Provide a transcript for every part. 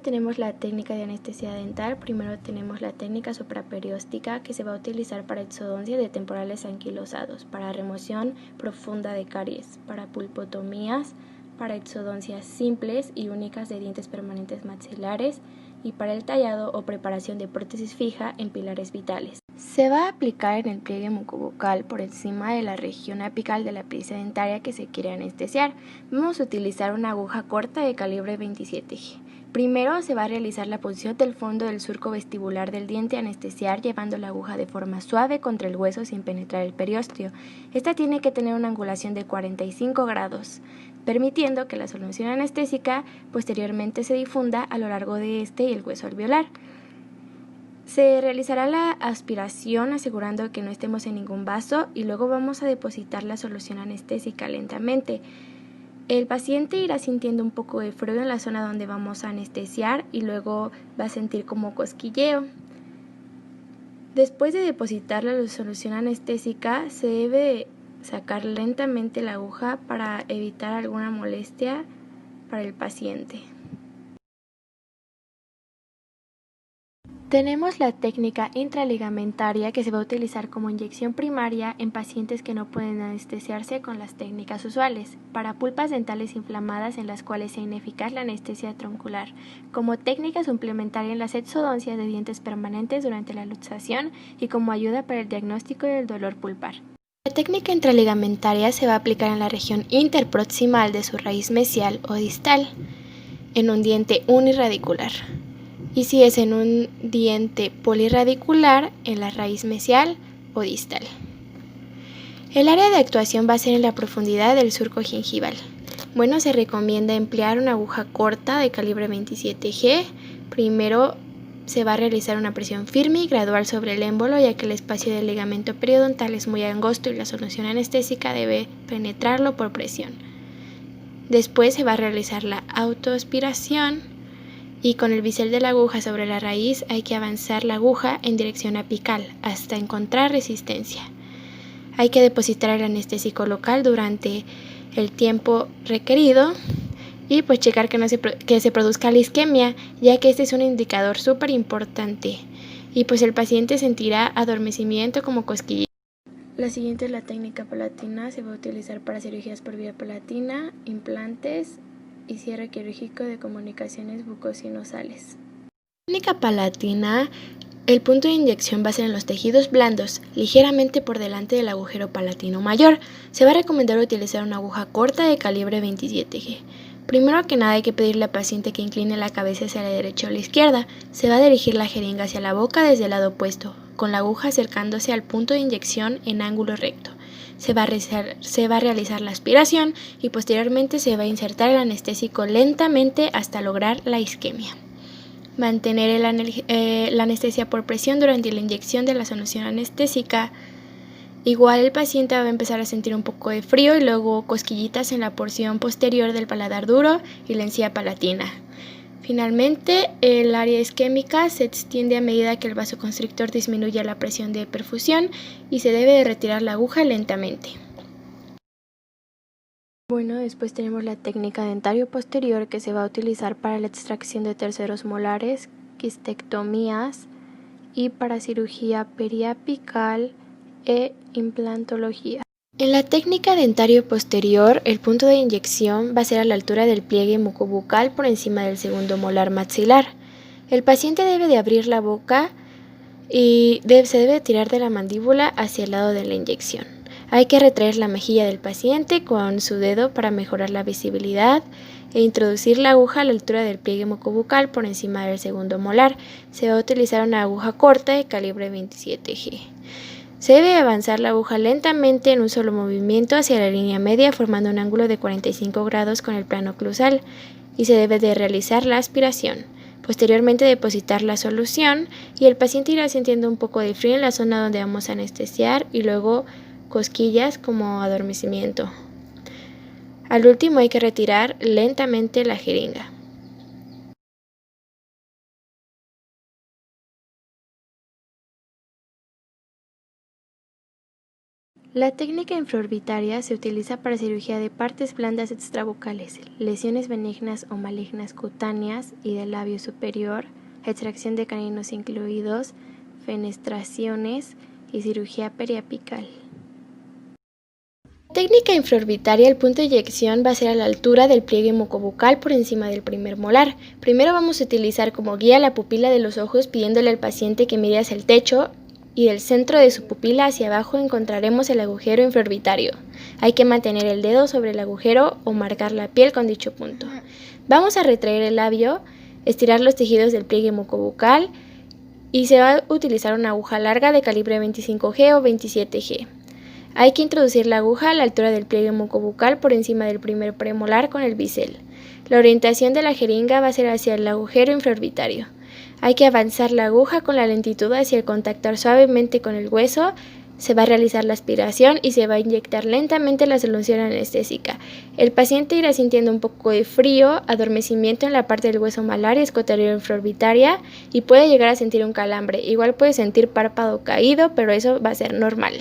tenemos la técnica de anestesia dental. Primero tenemos la técnica supraperióstica, que se va a utilizar para exodoncia de temporales anquilosados, para remoción profunda de caries, para pulpotomías, para exodoncias simples y únicas de dientes permanentes maxilares y para el tallado o preparación de prótesis fija en pilares vitales. Se va a aplicar en el pliegue mucobucal por encima de la región apical de la pieza dentaria que se quiere anestesiar. Vamos a utilizar una aguja corta de calibre 27G. Primero se va a realizar la punción del fondo del surco vestibular del diente a anestesiar llevando la aguja de forma suave contra el hueso sin penetrar el periósteo. Esta tiene que tener una angulación de 45 grados, permitiendo que la solución anestésica posteriormente se difunda a lo largo de este y el hueso alveolar. Se realizará la aspiración asegurando que no estemos en ningún vaso y luego vamos a depositar la solución anestésica lentamente. El paciente irá sintiendo un poco de frío en la zona donde vamos a anestesiar y luego va a sentir como cosquilleo. Después de depositar la solución anestésica, se debe sacar lentamente la aguja para evitar alguna molestia para el paciente. Tenemos la técnica intraligamentaria que se va a utilizar como inyección primaria en pacientes que no pueden anestesiarse con las técnicas usuales, para pulpas dentales inflamadas en las cuales sea ineficaz la anestesia troncular, como técnica suplementaria en las exodoncias de dientes permanentes durante la luxación y como ayuda para el diagnóstico del dolor pulpar. La técnica intraligamentaria se va a aplicar en la región interproximal de su raíz mesial o distal, en un diente uniradicular. Y si es en un diente polirradicular, en la raíz mesial o distal. El área de actuación va a ser en la profundidad del surco gingival. Bueno, se recomienda emplear una aguja corta de calibre 27G. Primero se va a realizar una presión firme y gradual sobre el émbolo, ya que el espacio del ligamento periodontal es muy angosto y la solución anestésica debe penetrarlo por presión. Después se va a realizar la autoaspiración. Y con el bisel de la aguja sobre la raíz hay que avanzar la aguja en dirección apical hasta encontrar resistencia. Hay que depositar el anestésico local durante el tiempo requerido y pues checar que se produzca la isquemia, ya que este es un indicador súper importante y pues el paciente sentirá adormecimiento como cosquillas. La siguiente es la técnica palatina. Se va a utilizar para cirugías por vía palatina, implantes y cierre quirúrgico de comunicaciones bucosinasales. Técnica palatina. El punto de inyección va a ser en los tejidos blandos, ligeramente por delante del agujero palatino mayor. Se va a recomendar utilizar una aguja corta de calibre 27G. Primero que nada hay que pedirle al paciente que incline la cabeza hacia la derecha o la izquierda. Se va a dirigir la jeringa hacia la boca desde el lado opuesto, con la aguja acercándose al punto de inyección en ángulo recto. Se va a realizar la aspiración y posteriormente se va a insertar el anestésico lentamente hasta lograr la isquemia. Mantener la anestesia por presión durante la inyección de la solución anestésica. Igual el paciente va a empezar a sentir un poco de frío y luego cosquillitas en la porción posterior del paladar duro y la encía palatina. Finalmente, el área isquémica se extiende a medida que el vasoconstrictor disminuye la presión de perfusión y se debe de retirar la aguja lentamente. Bueno, después tenemos la técnica dentario posterior que se va a utilizar para la extracción de terceros molares, quistectomías y para cirugía periapical e implantología. En la técnica dentario posterior, el punto de inyección va a ser a la altura del pliegue mucobucal por encima del segundo molar maxilar. El paciente debe de abrir la boca y se debe tirar de la mandíbula hacia el lado de la inyección. Hay que retraer la mejilla del paciente con su dedo para mejorar la visibilidad e introducir la aguja a la altura del pliegue mucobucal por encima del segundo molar. Se va a utilizar una aguja corta de calibre 27G. Se debe avanzar la aguja lentamente en un solo movimiento hacia la línea media formando un ángulo de 45 grados con el plano oclusal y se debe de realizar la aspiración. Posteriormente depositar la solución y el paciente irá sintiendo un poco de frío en la zona donde vamos a anestesiar y luego cosquillas como adormecimiento. Al último hay que retirar lentamente la jeringa. La técnica infraorbitaria se utiliza para cirugía de partes blandas extrabucales, lesiones benignas o malignas cutáneas y del labio superior, extracción de caninos incluidos, fenestraciones y cirugía periapical. La técnica infraorbitaria, el punto de inyección va a ser a la altura del pliegue mucobucal por encima del primer molar. Primero vamos a utilizar como guía la pupila de los ojos pidiéndole al paciente que mire hacia el techo y del centro de su pupila hacia abajo encontraremos el agujero infraorbitario. Hay que mantener el dedo sobre el agujero o marcar la piel con dicho punto. Vamos a retraer el labio, estirar los tejidos del pliegue mucobucal y se va a utilizar una aguja larga de calibre 25G o 27G. Hay que introducir la aguja a la altura del pliegue mucobucal por encima del primer premolar con el bisel. La orientación de la jeringa va a ser hacia el agujero infraorbitario. Hay que avanzar la aguja con la lentitud hacia el contactar suavemente con el hueso. Se va a realizar la aspiración y se va a inyectar lentamente la solución anestésica. El paciente irá sintiendo un poco de frío, adormecimiento en la parte del hueso malar y escotario infraorbitaria y puede llegar a sentir un calambre. Igual puede sentir párpado caído, pero eso va a ser normal.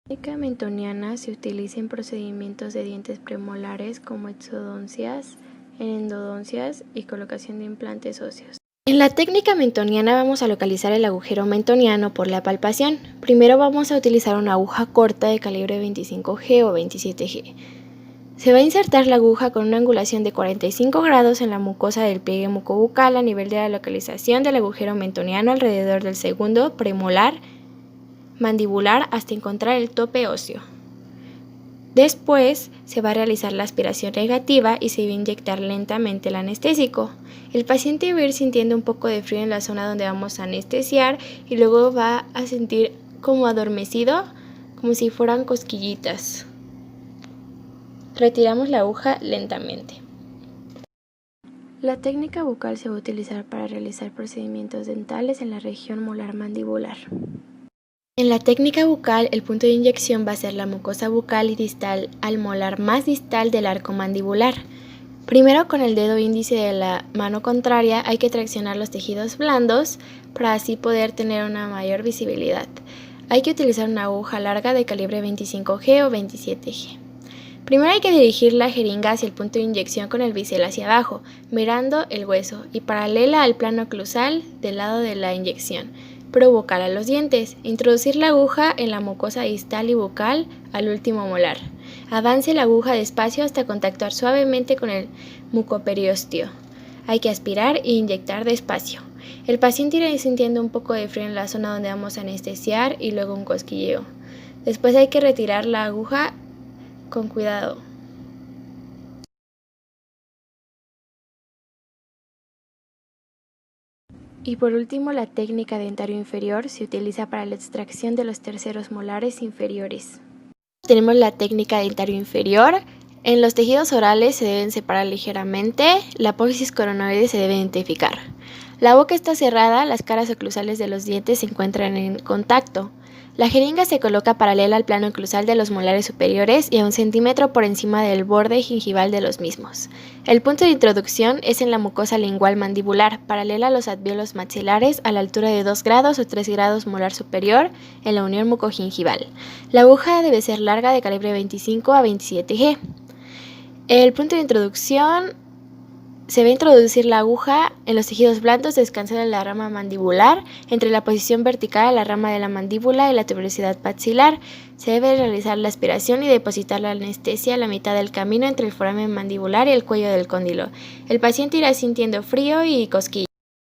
La técnica mentoniana se utiliza en procedimientos de dientes premolares como exodoncias, endodoncias y colocación de implantes óseos. En la técnica mentoniana vamos a localizar el agujero mentoniano por la palpación. Primero vamos a utilizar una aguja corta de calibre 25G o 27G. Se va a insertar la aguja con una angulación de 45 grados en la mucosa del pliegue mucobucal a nivel de la localización del agujero mentoniano alrededor del segundo premolar mandibular hasta encontrar el tope óseo. Después se va a realizar la aspiración negativa y se va a inyectar lentamente el anestésico. El paciente va a ir sintiendo un poco de frío en la zona donde vamos a anestesiar y luego va a sentir como adormecido, como si fueran cosquillitas. Retiramos la aguja lentamente. La técnica bucal se va a utilizar para realizar procedimientos dentales en la región molar mandibular. En la técnica bucal, el punto de inyección va a ser la mucosa bucal y distal al molar más distal del arco mandibular. Primero, con el dedo índice de la mano contraria hay que traccionar los tejidos blandos para así poder tener una mayor visibilidad. Hay que utilizar una aguja larga de calibre 25G o 27G. Primero hay que dirigir la jeringa hacia el punto de inyección con el bisel hacia abajo, mirando el hueso y paralela al plano oclusal del lado de la inyección. Provocar a los dientes. Introducir la aguja en la mucosa distal y bucal al último molar. Avance la aguja despacio hasta contactar suavemente con el mucoperiostio. Hay que aspirar e inyectar despacio. El paciente irá sintiendo un poco de frío en la zona donde vamos a anestesiar y luego un cosquilleo. Después hay que retirar la aguja con cuidado. Y por último, la técnica dentario inferior se utiliza para la extracción de los terceros molares inferiores. Tenemos la técnica dentario inferior. En los tejidos orales se deben separar ligeramente, la apófisis coronoide se debe identificar. La boca está cerrada, las caras oclusales de los dientes se encuentran en contacto. La jeringa se coloca paralela al plano oclusal de los molares superiores y a 1 centímetro por encima del borde gingival de los mismos. El punto de introducción es en la mucosa lingual mandibular, paralela a los alvéolos maxilares a la altura de 2 grados o 3 grados molar superior en la unión mucogingival. La aguja debe ser larga de calibre 25 a 27G. El punto de introducción se va a introducir la aguja en los tejidos blandos descansando en la rama mandibular, entre la posición vertical de la rama de la mandíbula y la tuberosidad maxilar. Se debe realizar la aspiración y depositar la anestesia a la mitad del camino entre el foramen mandibular y el cuello del cóndilo. El paciente irá sintiendo frío y cosquillas.